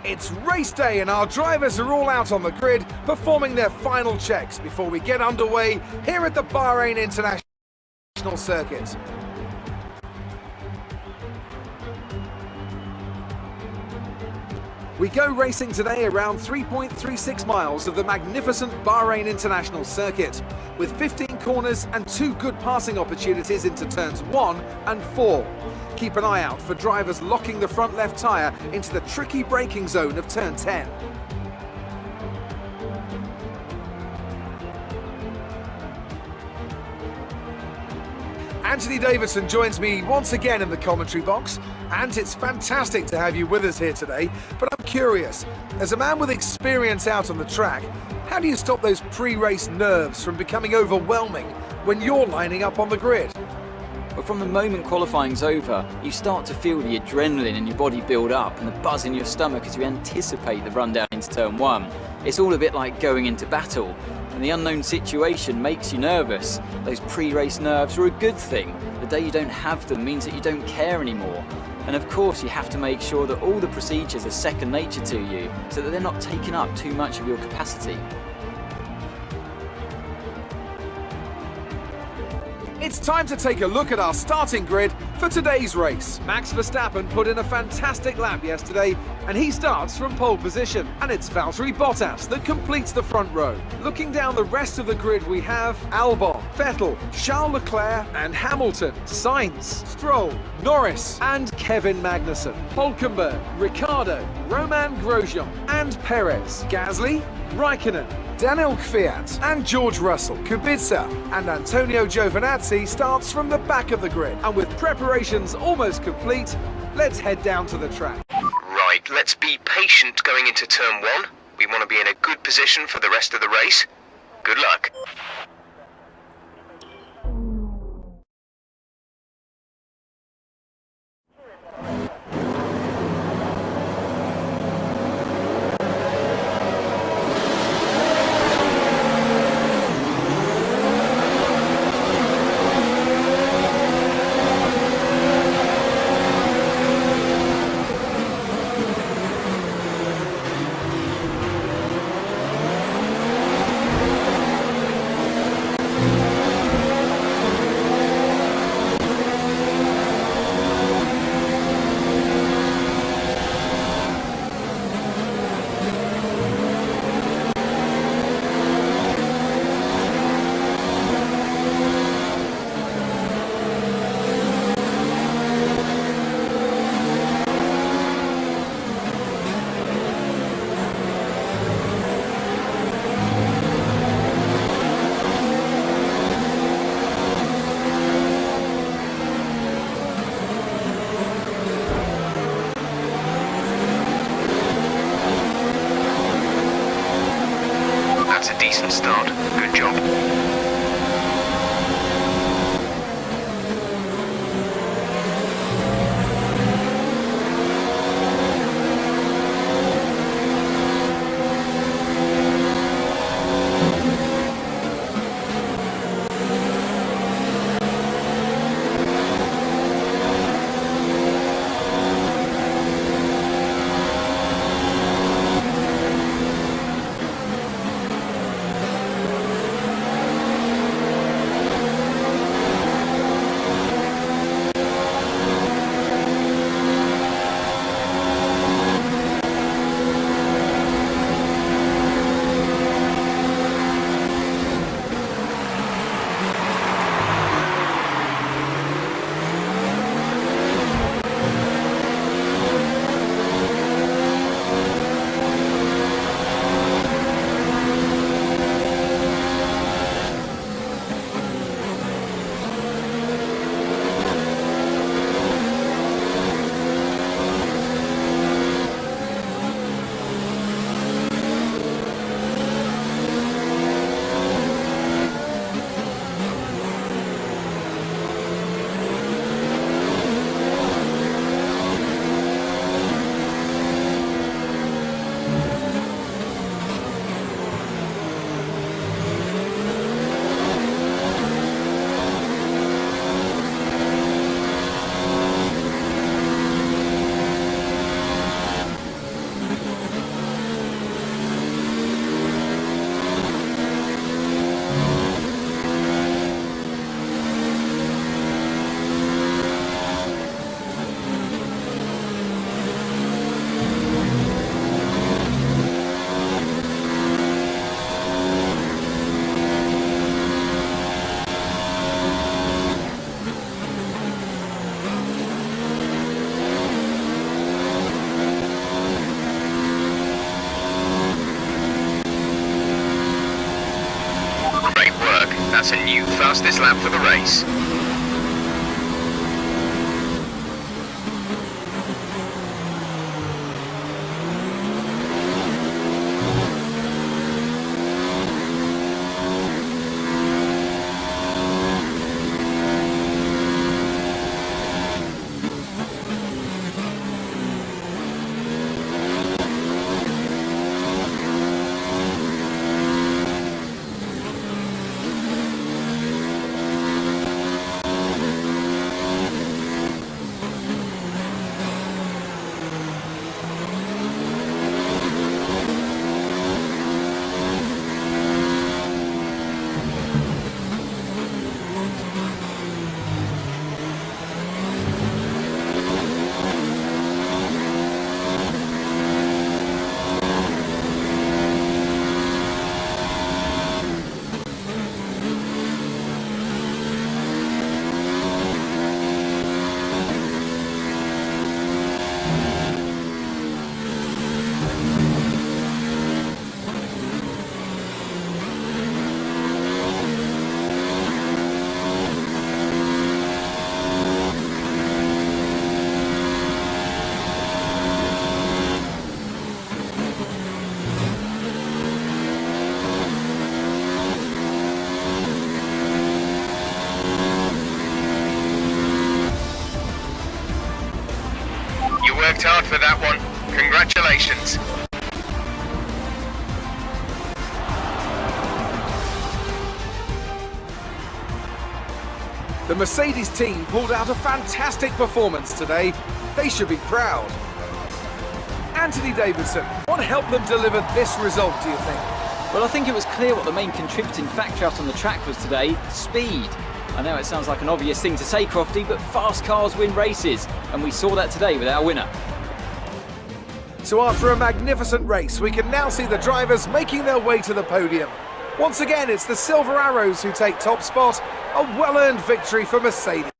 It's race day and our drivers are all out on the grid performing their final checks before we get underway here at the Bahrain International Circuit. We go racing today around 3.36 miles of the magnificent Bahrain International Circuit, with 15 corners and 2 good passing opportunities into turns 1 and 4. Keep an eye out for drivers locking the front left tyre into the tricky braking zone of turn 10. Anthony Davidson joins me once again in the commentary box, and it's fantastic to have you with us here today. But I'm curious, as a man with experience out on the track, how do you stop those pre-race nerves from becoming overwhelming when you're lining up on the grid? But from the moment qualifying's over, you start to feel the adrenaline in your body build up and the buzz in your stomach as you anticipate the run down into turn 1. It's all a bit like going into battle, and the unknown situation makes you nervous. Those pre-race nerves are a good thing. The day you don't have them means that you don't care anymore. And of course you have to make sure that all the procedures are second nature to you, so that they're not taking up too much of your capacity. It's time to take a look at our starting grid for today's race. Max Verstappen put in a fantastic lap yesterday, and he starts from pole position. And it's Valtteri Bottas that completes the front row. Looking down the rest of the grid, we have Albon, Vettel, Charles Leclerc and Hamilton, Sainz, Stroll, Norris and Kevin Magnussen, Hülkenberg, Ricciardo, Romain Grosjean and Perez, Gasly, Raikkonen, Daniel Kvyat and George Russell. Kubica and Antonio Giovinazzi starts from the back of the grid. And with preparations almost complete, let's head down to the track. Right, let's be patient going into turn 1. We want to be in a good position for the rest of the race. Good luck. That's a decent start. Good job. That's a new fastest lap for the race. You worked hard for that one. Congratulations. The Mercedes team pulled out a fantastic performance today. They should be proud. Anthony Davidson, what helped them deliver this result, do you think? Well, I think it was clear what the main contributing factor out on the track was today: speed. I know it sounds like an obvious thing to say, Crofty, but fast cars win races, and we saw that today with our winner. So after a magnificent race, we can now see the drivers making their way to the podium. Once again, it's the Silver Arrows who take top spot, a well-earned victory for Mercedes.